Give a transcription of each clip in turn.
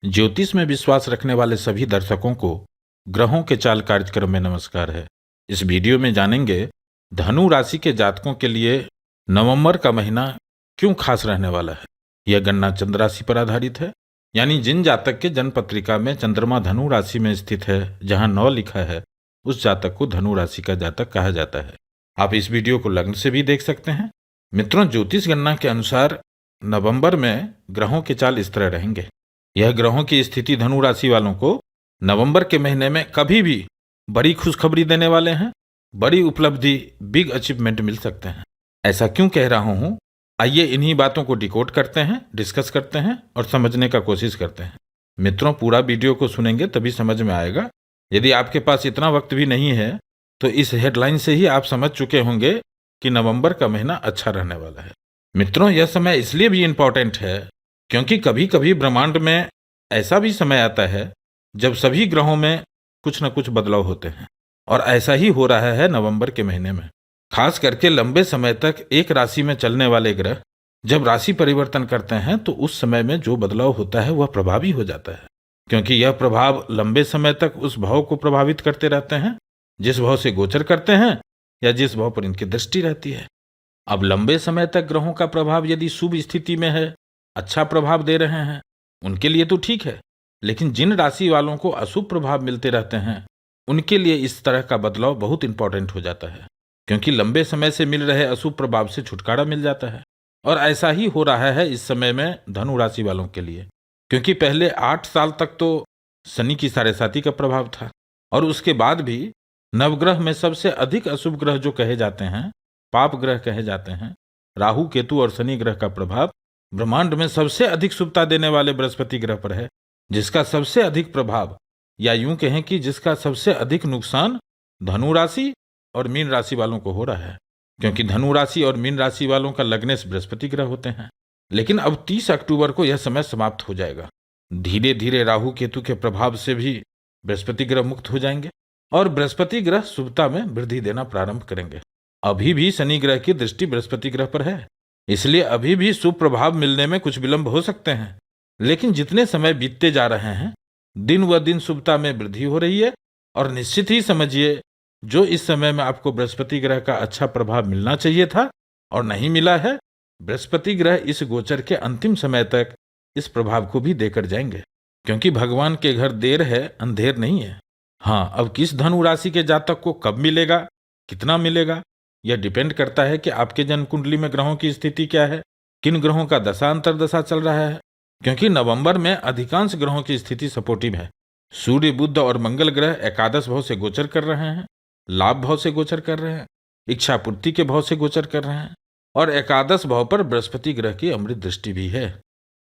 ज्योतिष में विश्वास रखने वाले सभी दर्शकों को ग्रहों के चाल कार्यक्रम में नमस्कार है। इस वीडियो में जानेंगे धनु राशि के जातकों के लिए नवंबर का महीना क्यों खास रहने वाला है। यह गणना चंद्र राशि पर आधारित है, यानी जिन जातक के जन्म पत्रिका में चंद्रमा धनु राशि में स्थित है, जहां 9 लिखा है, उस जातक को धनु राशि का जातक कहा जाता है। आप इस वीडियो को लग्न से भी देख सकते हैं। मित्रों, ज्योतिष गणना के अनुसार नवंबर में ग्रहों के चाल इस तरह रहेंगे। यह ग्रहों की स्थिति धनु राशि वालों को नवंबर के महीने में कभी भी बड़ी खुशखबरी देने वाले हैं। बड़ी उपलब्धि, बिग अचीवमेंट मिल सकते हैं। ऐसा क्यों कह रहा हूं, आइए इन्हीं बातों को डिकोड करते हैं, डिस्कस करते हैं और समझने का कोशिश करते हैं। मित्रों, पूरा वीडियो को सुनेंगे तभी समझ में आएगा। यदि आपके पास इतना वक्त भी नहीं है तो इस हेडलाइन से ही आप समझ चुके होंगे कि नवंबर का महीना अच्छा रहने वाला है। मित्रों, यह समय इसलिए भी इम्पोर्टेंट है क्योंकि कभी कभी ब्रह्मांड में ऐसा भी समय आता है जब सभी ग्रहों में कुछ न कुछ बदलाव होते हैं, और ऐसा ही हो रहा है नवंबर के महीने में। खास करके लंबे समय तक एक राशि में चलने वाले ग्रह जब राशि परिवर्तन करते हैं तो उस समय में जो बदलाव होता है वह प्रभावी हो जाता है, क्योंकि यह प्रभाव लंबे समय तक उस भाव को प्रभावित करते रहते हैं जिस भाव से गोचर करते हैं या जिस भाव पर इनकी दृष्टि रहती है। अब लंबे समय तक ग्रहों का प्रभाव यदि शुभ स्थिति में है, अच्छा प्रभाव दे रहे हैं, उनके लिए तो ठीक है, लेकिन जिन राशि वालों को अशुभ प्रभाव मिलते रहते हैं उनके लिए इस तरह का बदलाव बहुत इंपॉर्टेंट हो जाता है, क्योंकि लंबे समय से मिल रहे अशुभ प्रभाव से छुटकारा मिल जाता है। और ऐसा ही हो रहा है इस समय में धनु राशि वालों के लिए, क्योंकि पहले 8 साल तक तो शनि की साढ़ेसाती का प्रभाव था, और उसके बाद भी नवग्रह में सबसे अधिक अशुभ ग्रह जो कहे जाते हैं, पाप ग्रह कहे जाते हैं, राहु, केतु और शनि ग्रह का प्रभाव ब्रह्मांड में सबसे अधिक शुभता देने वाले बृहस्पति ग्रह पर है, जिसका सबसे अधिक प्रभाव, या यूं कहें कि जिसका सबसे अधिक नुकसान धनु राशि और मीन राशि वालों को हो रहा है, क्योंकि धनु राशि और मीन राशि वालों का लग्नेश बृहस्पति ग्रह होते हैं। लेकिन अब 30 अक्टूबर को यह समय समाप्त हो जाएगा। धीरे धीरे राहु केतु के प्रभाव से भी बृहस्पति ग्रह मुक्त हो जाएंगे और बृहस्पति ग्रह शुभता में वृद्धि देना प्रारंभ करेंगे। अभी भी शनि ग्रह की दृष्टि बृहस्पति ग्रह पर है, इसलिए अभी भी शुभ प्रभाव मिलने में कुछ विलंब हो सकते हैं, लेकिन जितने समय बीतते जा रहे हैं दिन व दिन शुभता में वृद्धि हो रही है। और निश्चित ही समझिए, जो इस समय में आपको बृहस्पति ग्रह का अच्छा प्रभाव मिलना चाहिए था और नहीं मिला है, बृहस्पति ग्रह इस गोचर के अंतिम समय तक इस प्रभाव को भी देकर जाएंगे, क्योंकि भगवान के घर देर है, अंधेर नहीं है। हाँ, अब किस धनु राशि के जातक को कब मिलेगा, कितना मिलेगा, यह डिपेंड करता है कि आपके जन्म कुंडली में ग्रहों की स्थिति क्या है, किन ग्रहों का दशा अंतर्दशा चल रहा है। क्योंकि नवंबर में अधिकांश ग्रहों की स्थिति सपोर्टिव है। सूर्य, बुध और मंगल ग्रह एकादश भाव से गोचर कर रहे हैं, लाभ भाव से गोचर कर रहे हैं, इच्छा पूर्ति के भाव से गोचर कर रहे हैं, और एकादश भाव पर बृहस्पति ग्रह की अमृत दृष्टि भी है।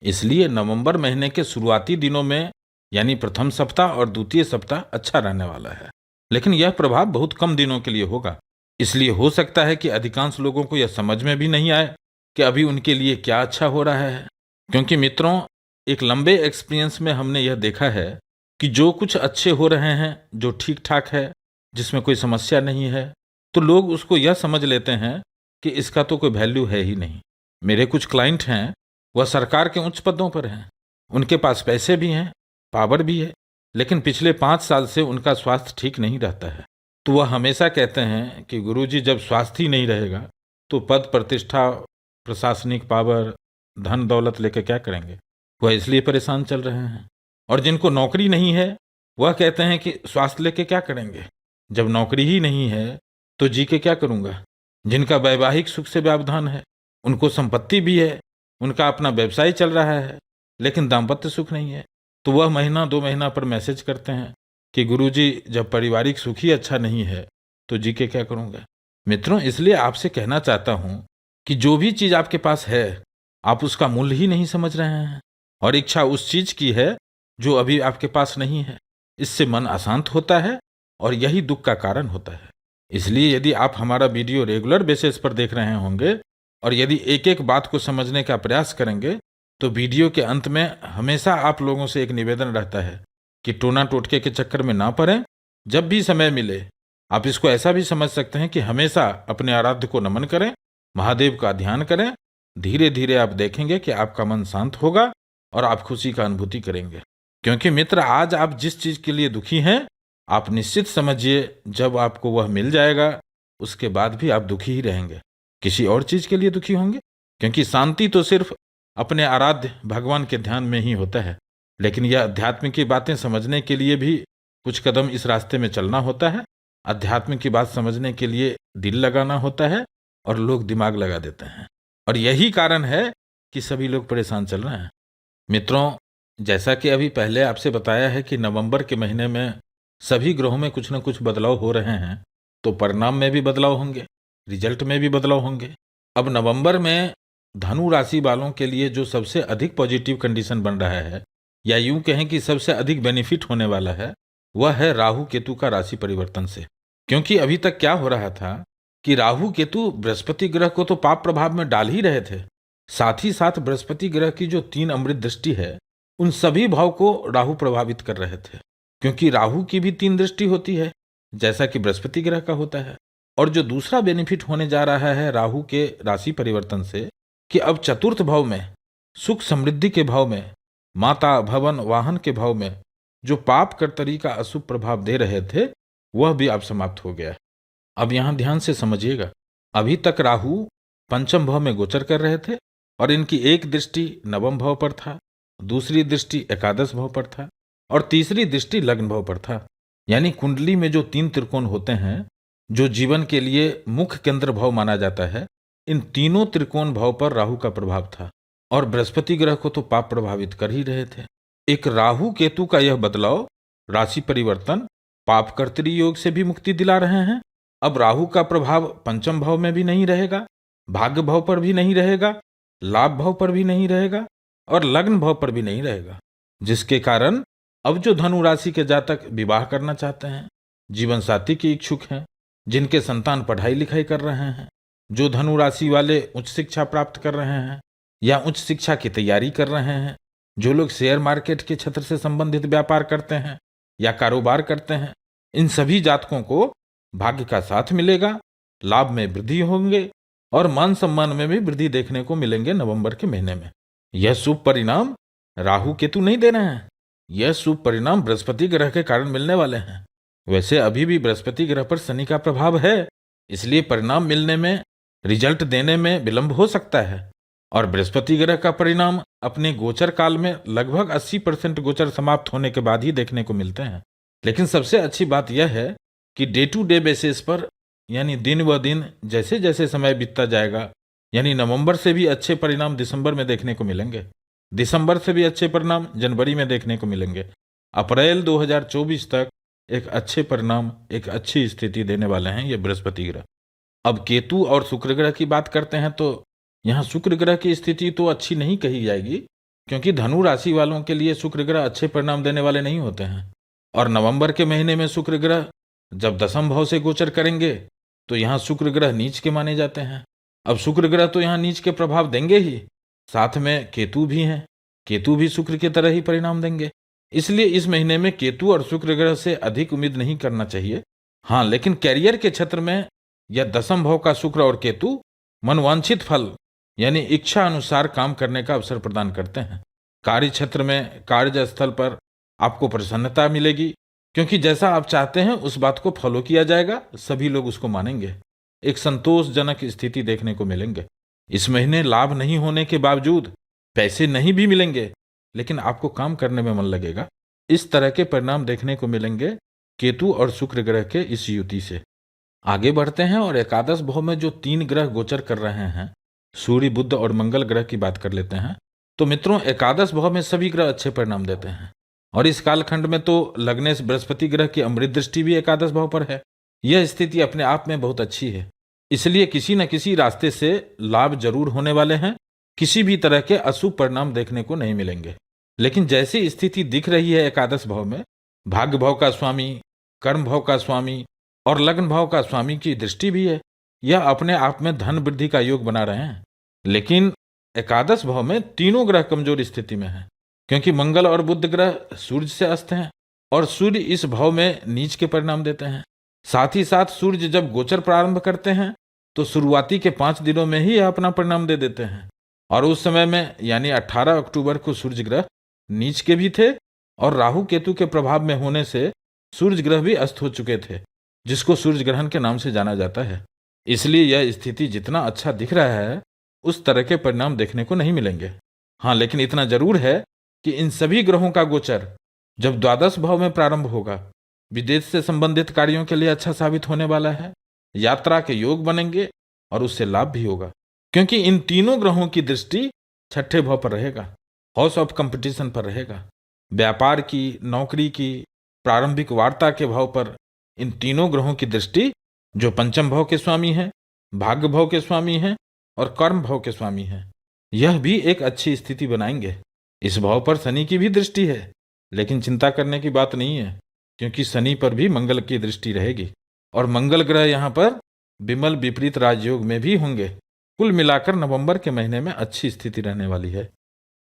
इसलिए नवंबर महीने के शुरुआती दिनों में, यानी प्रथम सप्ताह और द्वितीय सप्ताह अच्छा रहने वाला है, लेकिन यह प्रभाव बहुत कम दिनों के लिए होगा। इसलिए हो सकता है कि अधिकांश लोगों को यह समझ में भी नहीं आए कि अभी उनके लिए क्या अच्छा हो रहा है, क्योंकि मित्रों, एक लंबे एक्सपीरियंस में हमने यह देखा है कि जो कुछ अच्छे हो रहे हैं, जो ठीक ठाक है, जिसमें कोई समस्या नहीं है, तो लोग उसको यह समझ लेते हैं कि इसका तो कोई वैल्यू है ही नहीं। मेरे कुछ क्लाइंट हैं, वह सरकार के उच्च पदों पर हैं, उनके पास पैसे भी हैं, पावर भी है, लेकिन पिछले 5 साल से उनका स्वास्थ्य ठीक नहीं रहता है। तो वह हमेशा कहते हैं कि गुरुजी, जब स्वास्थ्य ही नहीं रहेगा तो पद प्रतिष्ठा, प्रशासनिक पावर, धन दौलत लेकर क्या करेंगे। वह इसलिए परेशान चल रहे हैं। और जिनको नौकरी नहीं है वह कहते हैं कि स्वास्थ्य लेके क्या करेंगे, जब नौकरी ही नहीं है तो जी के क्या करूँगा। जिनका वैवाहिक सुख से व्यवधान है, उनको संपत्ति भी है, उनका अपना व्यवसाय चल रहा है, लेकिन दाम्पत्य सुख नहीं है, तो वह महीना 2 महीना पर मैसेज करते हैं कि गुरुजी, जब पारिवारिक सुख ही अच्छा नहीं है तो जी के क्या करूँगा। मित्रों, इसलिए आपसे कहना चाहता हूँ कि जो भी चीज़ आपके पास है, आप उसका मूल्य ही नहीं समझ रहे हैं, और इच्छा उस चीज़ की है जो अभी आपके पास नहीं है। इससे मन अशांत होता है और यही दुख का कारण होता है। इसलिए यदि आप हमारा वीडियो रेगुलर बेसिस पर देख रहे होंगे और यदि एक एक बात को समझने का प्रयास करेंगे, तो वीडियो के अंत में हमेशा आप लोगों से एक निवेदन रहता है कि टोना टोटके के चक्कर में ना पड़ें। जब भी समय मिले, आप इसको ऐसा भी समझ सकते हैं कि हमेशा अपने आराध्य को नमन करें, महादेव का ध्यान करें। धीरे धीरे आप देखेंगे कि आपका मन शांत होगा और आप खुशी का अनुभूति करेंगे। क्योंकि मित्र, आज आप जिस चीज के लिए दुखी हैं, आप निश्चित समझिए जब आपको वह मिल जाएगा उसके बाद भी आप दुखी ही रहेंगे। किसी और चीज के लिए दुखी होंगे? क्योंकि शांति तो सिर्फ अपने आराध्य भगवान के ध्यान में ही होता है। लेकिन यह अध्यात्म की बातें समझने के लिए भी कुछ कदम इस रास्ते में चलना होता है। अध्यात्म की बात समझने के लिए दिल लगाना होता है और लोग दिमाग लगा देते हैं, और यही कारण है कि सभी लोग परेशान चल रहे हैं। मित्रों, जैसा कि अभी पहले आपसे बताया है कि नवंबर के महीने में सभी ग्रहों में कुछ न कुछ बदलाव हो रहे हैं, तो परिणाम में भी बदलाव होंगे, रिजल्ट में भी बदलाव होंगे। अब नवंबर में धनु राशि वालों के लिए जो सबसे अधिक पॉजिटिव कंडीशन बन रहा है, या यूं कहें कि सबसे अधिक बेनिफिट होने वाला है, वह है राहु केतु का राशि परिवर्तन से। क्योंकि अभी तक क्या हो रहा था कि राहु केतु बृहस्पति ग्रह को तो पाप प्रभाव में डाल ही रहे थे, साथ ही साथ बृहस्पति ग्रह की जो 3 अमृत दृष्टि है उन सभी भाव को राहु प्रभावित कर रहे थे। क्योंकि राहु की भी 3 दृष्टि होती है जैसा कि बृहस्पति ग्रह का होता है। और जो दूसरा बेनिफिट होने जा रहा है राहु के राशि परिवर्तन से, कि अब चतुर्थ भाव में, सुख समृद्धि के भाव में, माता भवन वाहन के भाव में जो पाप कर्तरी का अशुभ प्रभाव दे रहे थे वह भी अब समाप्त हो गया। अब यहां ध्यान से समझिएगा, अभी तक राहु पंचम भाव में गोचर कर रहे थे और इनकी एक दृष्टि नवम भाव पर था, दूसरी दृष्टि एकादश भाव पर था और तीसरी दृष्टि लग्न भाव पर था। यानी कुंडली में जो 3 त्रिकोण होते हैं, जो जीवन के लिए मुख्य केंद्र भाव माना जाता है, इन तीनों त्रिकोण भाव पर राहु का प्रभाव था और बृहस्पति ग्रह को तो पाप प्रभावित कर ही रहे थे। एक राहु केतु का यह बदलाव, राशि परिवर्तन, पाप कर्तरी योग से भी मुक्ति दिला रहे हैं। अब राहु का प्रभाव पंचम भाव में भी नहीं रहेगा, भाग्य भाव पर भी नहीं रहेगा, लाभ भाव पर भी नहीं रहेगा और लग्न भाव पर भी नहीं रहेगा। जिसके कारण अब जो धनु राशि के जातक विवाह करना चाहते हैं, जीवन साथी के इच्छुक हैं, जिनके संतान पढ़ाई लिखाई कर रहे हैं, जो धनु राशि वाले उच्च शिक्षा प्राप्त कर रहे हैं या उच्च शिक्षा की तैयारी कर रहे हैं, जो लोग शेयर मार्केट के क्षेत्र से संबंधित व्यापार करते हैं या कारोबार करते हैं, इन सभी जातकों को भाग्य का साथ मिलेगा, लाभ में वृद्धि होंगे और मान सम्मान में भी वृद्धि देखने को मिलेंगे नवंबर के महीने में। यह शुभ परिणाम राहु केतु नहीं दे रहे हैं, यह शुभ परिणाम बृहस्पति ग्रह के कारण मिलने वाले हैं। वैसे अभी भी बृहस्पति ग्रह पर शनि का प्रभाव है, इसलिए परिणाम मिलने में, रिजल्ट देने में विलंब हो सकता है। और बृहस्पति ग्रह का परिणाम अपने गोचर काल में लगभग 80% गोचर समाप्त होने के बाद ही देखने को मिलते हैं। लेकिन सबसे अच्छी बात यह है कि डे टू डे बेसिस पर, यानी दिन व दिन जैसे जैसे समय बीतता जाएगा, यानी नवंबर से भी अच्छे परिणाम दिसंबर में देखने को मिलेंगे, दिसंबर से भी अच्छे परिणाम जनवरी में देखने को मिलेंगे। अप्रैल 2024 तक एक अच्छे परिणाम, एक अच्छी स्थिति देने वाले हैं ये बृहस्पति ग्रह। अब केतु और शुक्र ग्रह की बात करते हैं तो यहाँ शुक्र ग्रह की स्थिति तो अच्छी नहीं कही जाएगी, क्योंकि धनु राशि वालों के लिए शुक्र ग्रह अच्छे परिणाम देने वाले नहीं होते हैं। और नवंबर के महीने में शुक्र ग्रह जब दसम भाव से गोचर करेंगे तो यहाँ शुक्र ग्रह नीच के माने जाते हैं। अब शुक्र ग्रह तो यहाँ नीच के प्रभाव देंगे ही, साथ में केतु भी हैं, केतु भी शुक्र की तरह ही परिणाम देंगे। इसलिए इस महीने में केतु और शुक्र ग्रह से अधिक उम्मीद नहीं करना चाहिए। हाँ, लेकिन कैरियर के क्षेत्र में यह दसम भाव का शुक्र और केतु मनवांछित फल, यानी इच्छा अनुसार काम करने का अवसर प्रदान करते हैं। कार्य क्षेत्र में, कार्य स्थल पर आपको प्रसन्नता मिलेगी, क्योंकि जैसा आप चाहते हैं उस बात को फॉलो किया जाएगा, सभी लोग उसको मानेंगे। एक संतोषजनक स्थिति देखने को मिलेंगे। इस महीने लाभ नहीं होने के बावजूद पैसे नहीं भी मिलेंगे, लेकिन आपको काम करने में मन लगेगा। इस तरह के परिणाम देखने को मिलेंगे केतु और शुक्र ग्रह के इस युति से। आगे बढ़ते हैं और एकादश भाव में जो 3 ग्रह गोचर कर रहे हैं, सूर्य, बुध और मंगल ग्रह की बात कर लेते हैं। तो मित्रों, एकादश भाव में सभी ग्रह अच्छे परिणाम देते हैं और इस कालखंड में तो लग्नेश बृहस्पति ग्रह की अमृत दृष्टि भी एकादश भाव पर है। यह स्थिति अपने आप में बहुत अच्छी है, इसलिए किसी न किसी रास्ते से लाभ जरूर होने वाले हैं, किसी भी तरह के अशुभ परिणाम देखने को नहीं मिलेंगे। लेकिन जैसी स्थिति दिख रही है एकादश भाव में, भाग्य भाव का स्वामी, कर्म भाव का स्वामी और लग्न भाव का स्वामी की दृष्टि भी है, यह अपने आप में धन वृद्धि का योग बना रहे हैं। लेकिन एकादश भाव में तीनों ग्रह कमजोर स्थिति में हैं, क्योंकि मंगल और बुध ग्रह सूर्य से अस्त हैं और सूर्य इस भाव में नीच के परिणाम देते हैं। साथ ही साथ सूर्य जब गोचर प्रारंभ करते हैं तो शुरुआती के 5 दिनों में ही अपना परिणाम दे देते हैं, और उस समय में यानी 18 अक्टूबर को सूर्य ग्रह नीच के भी थे और राहु केतु के प्रभाव में होने से सूर्य ग्रह भी अस्त हो चुके थे, जिसको सूर्य ग्रहण के नाम से जाना जाता है। इसलिए यह स्थिति जितना अच्छा दिख रहा है उस तरह के परिणाम देखने को नहीं मिलेंगे। हाँ, लेकिन इतना जरूर है कि इन सभी ग्रहों का गोचर जब द्वादश भाव में प्रारंभ होगा, विदेश से संबंधित कार्यों के लिए अच्छा साबित होने वाला है। यात्रा के योग बनेंगे और उससे लाभ भी होगा, क्योंकि इन तीनों ग्रहों की दृष्टि छठे भाव पर रहेगा, हाउस ऑफ कंपटीशन पर रहेगा। व्यापार की, नौकरी की, प्रारंभिक वार्ता के भाव पर इन तीनों ग्रहों की दृष्टि, जो पंचम भाव के स्वामी हैं, भाग्य भाव के स्वामी हैं और कर्म भाव के स्वामी हैं, यह भी एक अच्छी स्थिति बनाएंगे। इस भाव पर शनि की भी दृष्टि है, लेकिन चिंता करने की बात नहीं है, क्योंकि शनि पर भी मंगल की दृष्टि रहेगी और मंगल ग्रह यहाँ पर विमल विपरीत राजयोग में भी होंगे। कुल मिलाकर नवंबर के महीने में अच्छी स्थिति रहने वाली है।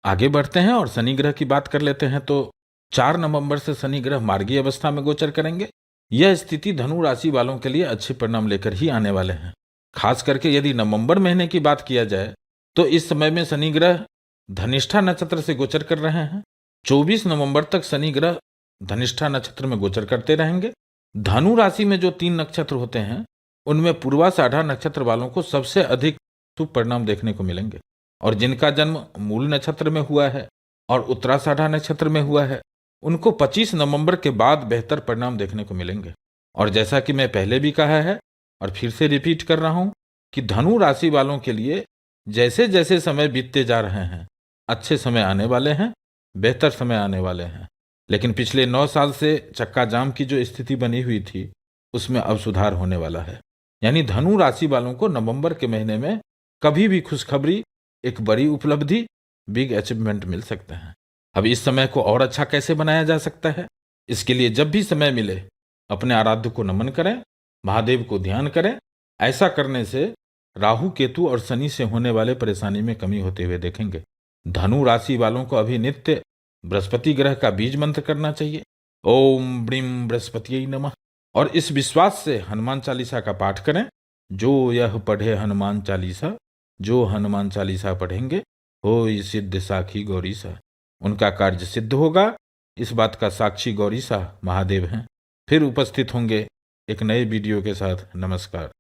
आगे बढ़ते हैं और शनि ग्रह की बात कर लेते हैं। तो 4 नवंबर से शनि ग्रह मार्गी अवस्था में गोचर करेंगे। यह स्थिति धनु राशि वालों के लिए अच्छे परिणाम लेकर ही आने वाले हैं। खास करके यदि नवंबर महीने की बात किया जाए तो इस समय में शनि ग्रह धनिष्ठा नक्षत्र से गोचर कर रहे हैं। 24 नवंबर तक शनि ग्रह धनिष्ठा नक्षत्र में गोचर करते रहेंगे। धनु राशि में जो 3 नक्षत्र होते हैं उनमें पूर्वाषाढ़ा नक्षत्र वालों को सबसे अधिक शुभ परिणाम देखने को मिलेंगे, और जिनका जन्म मूल नक्षत्र में हुआ है और उत्तराषाढ़ा नक्षत्र में हुआ है उनको 25 नवंबर के बाद बेहतर परिणाम देखने को मिलेंगे। और जैसा कि मैं पहले भी कहा है और फिर से रिपीट कर रहा हूं कि धनु राशि वालों के लिए जैसे जैसे समय बीतते जा रहे हैं अच्छे समय आने वाले हैं, बेहतर समय आने वाले हैं। लेकिन पिछले 9 साल से चक्का जाम की जो स्थिति बनी हुई थी उसमें अब सुधार होने वाला है। यानी धनु राशि वालों को नवंबर के महीने में कभी भी खुशखबरी, एक बड़ी उपलब्धि, बिग अचीवमेंट मिल सकते हैं। अब इस समय को और अच्छा कैसे बनाया जा सकता है, इसके लिए जब भी समय मिले अपने आराध्य को नमन करें, महादेव को ध्यान करें। ऐसा करने से राहु केतु और शनि से होने वाले परेशानी में कमी होते हुए देखेंगे। धनु राशि वालों को अभी नित्य बृहस्पति ग्रह का बीज मंत्र करना चाहिए, ओम ब्रीम बृहस्पतिये नमः। और इस विश्वास से हनुमान चालीसा का पाठ करें। जो यह पढ़े हनुमान चालीसा, जो हनुमान चालीसा पढ़ेंगे होय सिद्ध साखी गौरीसा, उनका कार्य सिद्ध होगा। इस बात का साक्षी गौरीसा महादेव हैं। फिर उपस्थित होंगे एक नए वीडियो के साथ। नमस्कार।